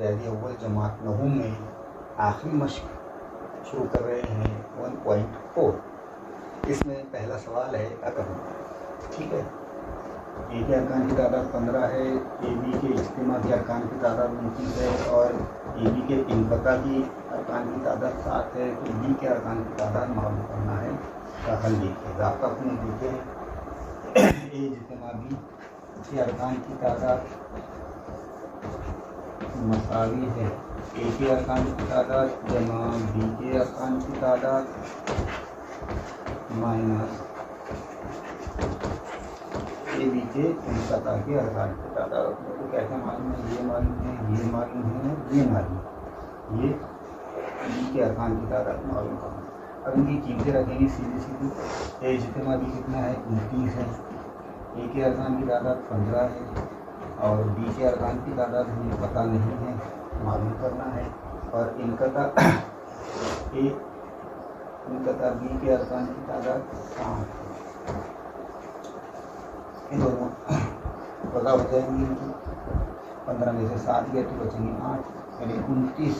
रियाजी अव्वल जमात नहुम में आखिरी मश्क शुरू कर रहे हैं 1.4। इसमें पहला सवाल है अकम। ठीक है, ए के अरकान की तादाद 15 है, ए बी के इज्तिमा के अरकान की तादाद 29 है और ए बी के इनक़ता की अरकान की तादाद 7 है। तो बी के अरकान की तादाद मालूम करना है। का हल देखिएगा, आपका अपने देखें ए इज्तिमा बी के अरकान की तादाद मसावी है ए के अरकान की तादाद जमा बी के अरकान की तादाद माइनस ए बी के इनक़ता के अरकान की तादाद। तो कैसे मालूम है? ये मालूम है, ये मालूम है, ये मालूम, ये बी के अरकान की तादाद मालूम करना। अब इनकी कीमतें रखेंगे सीधी सीधी। ए इज्तिमा बी कितना है? 29 है। ए के अरकान की तादाद 15 है और बी के अरकान की तादाद हमें पता नहीं है, मालूम करना है। और इनक़ता बी के अरकान की तादाद 7 है। इन दोनों वज़ा हो जाएंगी इनकी। 15 में से 7 गए तो बचेंगे 8, यानी 29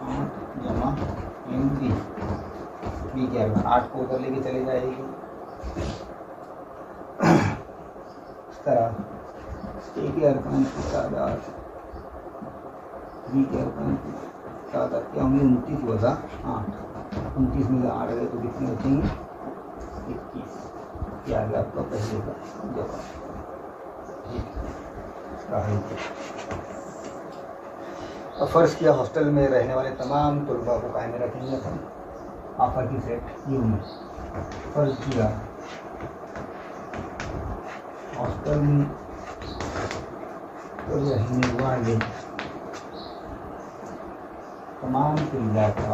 8 जमा एम बी के अरकान 8 को उधर लेके चले जाएगी। इस तरह ए के अरकान की तादाद बी के अरकान की तादाद क्या होंगी? 29 वज़ा 8, 29 में से 8 गए तो कितने बचेंगे? 21। क्या आ गया आपका पहले का जवाब? अब फ़र्ज़ किया हॉस्टल में रहने वाले तमाम तलबा को कायम रखेंगे हम आफा की सेट यू में। फ़र्ज़ किया हॉस्टल में रहने वाले तमाम तलबा का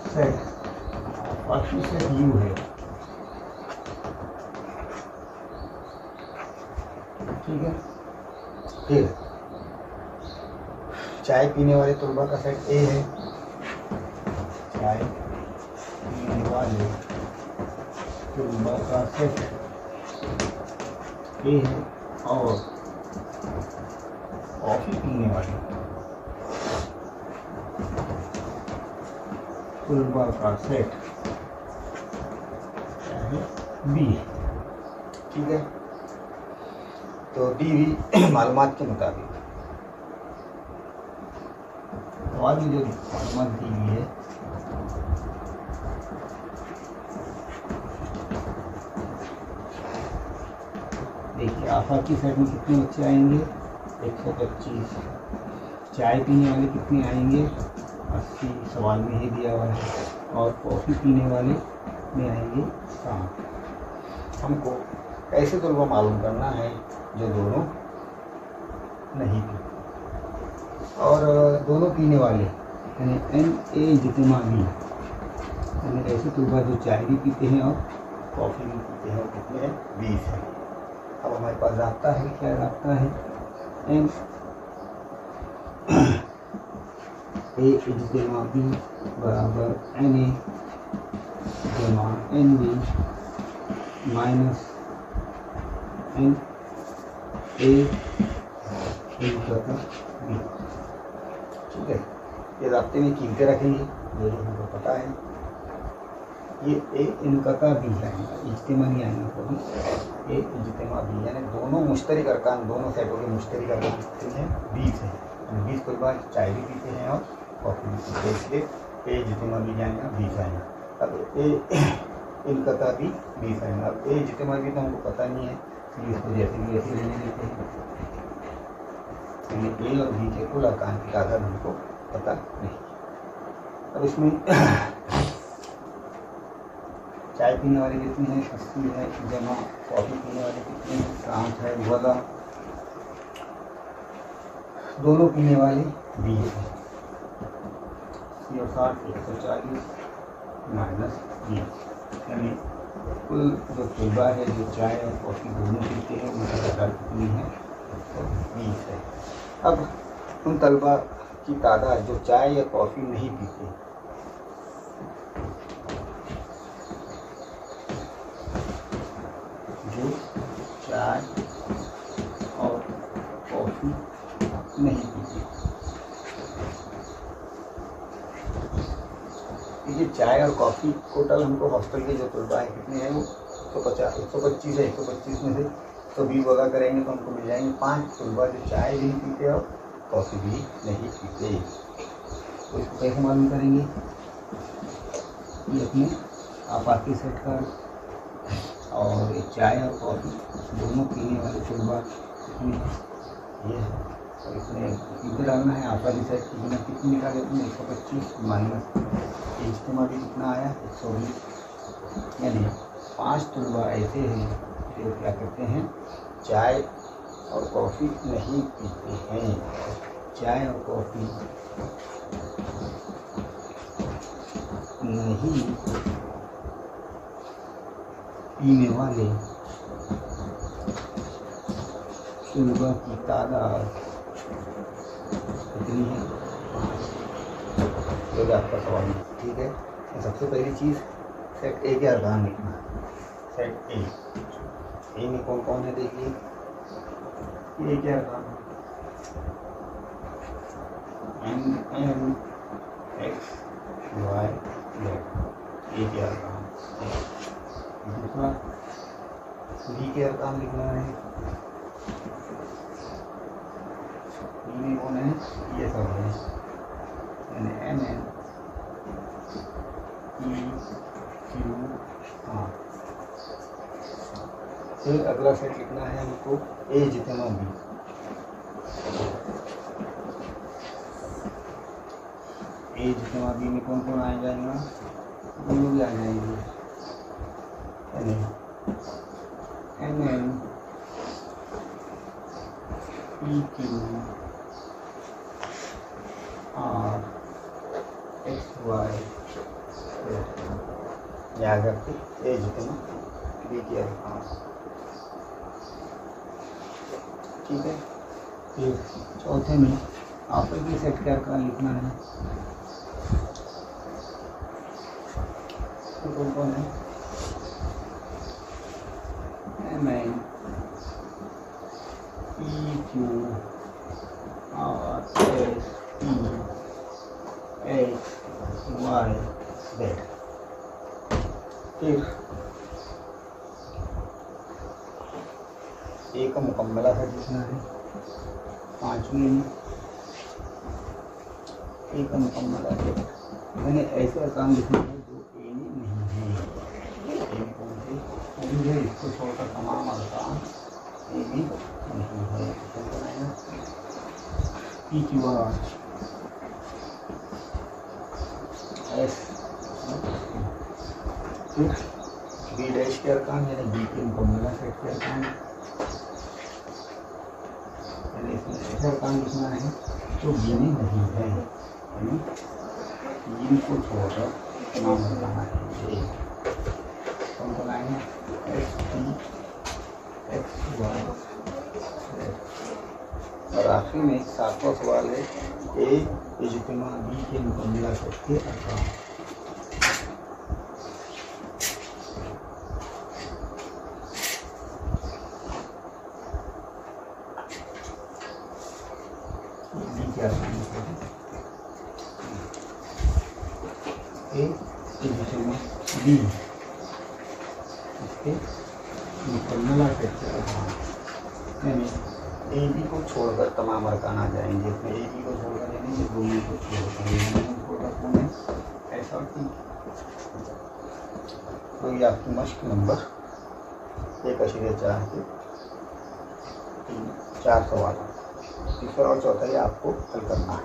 सेट बाकी सेट यू है। ठीक है, फिर चाय पीने वाले तलबा का सेट ए है। चाय पीने वाले तलबा का सेट ए है और कॉफ़ी पीने वाले तलबा का सेट बी है। ठीक है, तो डी भी मालूमात के मुताबिक और भी जो मालूमात दी हुई है देखिए आफा की सेट में कितने बच्चे आएंगे? 125। चाय पीने वाले कितने आएंगे? 80, सवाल में ही दिया हुआ है। और कॉफ़ी पीने वाले में आएंगे 7। हमको ऐसे तलबा मालूम करना है जो दोनों नहीं पीते और दोनों पीने वाले यानी एन ए इज्तिमा बी, यानी ऐसे तलबा जो चाय भी पीते हैं और कॉफ़ी भी पीते हैं। और कितने हैं? 20 है। अब हमारे पास रास्ता है, क्या रास्ता है? एन ए इज्तिमा बी बराबर एन ए जमा n B minus n A इनक़ता बी। ठीक है, ये रास्ते में कीमतें रखेंगे जो हमको पता है। ये ए इनक़ता बी आएगा, इज्तिमा नहीं आएगा कभी। ए इज्तिमा बी यानी दोनों मुश्तरक अरकान, दोनों सेटों के मुश्तरक अरकान कितने हैं? 20 है। 20 कोई बार चाय भी पीते हैं और कॉफ़ी भी पीते हैं, इसलिए ए इज्तिमा बी जाएगा 20 आएगा। अब ए इनक़ता बी 20 आएगा। अब ए इज्तिमा बी तो हमको पता नहीं है, इसको जैसे भी ऐसे लेने देते हैं। ए और बी के कुल अरकान की तादाद हमको पता नहीं। अब इसमें चाय पीने वाले कितने हैं? 80 है जमा कॉफ़ी पीने वाले कितने हैं? 7 है वज़ा दोनों पीने वाले 20 है। 80 और 60 140 माइनस 20, यानी कुल जो तलबा है जो चाय और कॉफ़ी दोनों पीते हैं उनकी तादाद कितनी है? 20 है। अब उन तलबा की तादाद जो चाय या कॉफ़ी नहीं पीते, जो चाय और कॉफ़ी नहीं पीते। ये चाय और कॉफ़ी टोटल हमको हॉस्टल के जो तलबा है कितने हैं वो 125 है। 125 में से 120 वगैरह करेंगे तो हमको मिल जाएंगे 5 तलबा जो चाय भी नहीं पीते और कॉफ़ी भी नहीं पीते। तो इसको कैसे मालूम करेंगे? ये अपने आपाती सेट कर और चाय और कॉफ़ी दोनों पीने वाले तलबा इसमें ये है और इसमें इधर डालना है आपाती सेट की बिना कितनी निकाले अपने 125 माइनस इज्तिमा भी कितना आया 120। यानी 5 तलबा ऐसे हैं जो क्या करते हैं चाय और कॉफ़ी नहीं पीते हैं। चाय और कॉफ़ी नहीं पीने वाले तलबा की तादाद कितनी है? 5। ये आपका सवाल है, ठीक है। तो सबसे पहली चीज़ सेट ए के अरकान लिखना है। सेट ए में कौन कौन है देखिए। ए के अरकान एम एक्स वाई जेड, ए के अरकान। दूसरा बी के अरकान लिखना है। बी में कौन है? ये सब है, यानी M N E Q R. फिर अगला सेट लिखना है हमको ए जितना बी। ए जितना बी में कौन कौन आ जाएगा? दोनों भी आ जाएंगे, यानी M N E Q R X Y याद रखते ए जितना बी के अरकान, ठीक है। फिर चौथे में आपकी सेट के अरकान लिखना है। तो कौन कौन है? M N E Q R S T X Y Z. फिर ए का मुकम्मला सेट लिखना है। 5वें में ए का मुकम्मला सेट, मैंने ऐसा काम लिखना है जो ए में नहीं है। ए में कौन से है? इसको छोड़कर तमाम अरकान ए में नहीं है। तो बनाएगा पी क्यू आर एस। फिर बी डैश के अरकान यानी बी के मुकम्मला सेट के अरकान, यानी इसमें ऐसा अरकान लिखना है जो बी में नहीं है, यानी बी को छोड़कर तमाम अरकान है। कौन बनाएंगे? S T X Y Z. और आखिर में 7वां सवाल है ए इज्तिमा बी के मुकम्मला सेट के अरकान। ए इज्तिमा बी इसके मुकम्मला सेट के अरकान, यानी ए बी को छोड़कर तमाम अरकान आ जाएंगे। इसमें ए बी को छोड़कर यानी ये दोनों को छोड़कर कौन है? ऐसा टी। तो ये आपकी मश्क नंबर 1/4 के 4 सवाल। तीसरा और चौथा ये आपको हल करना है।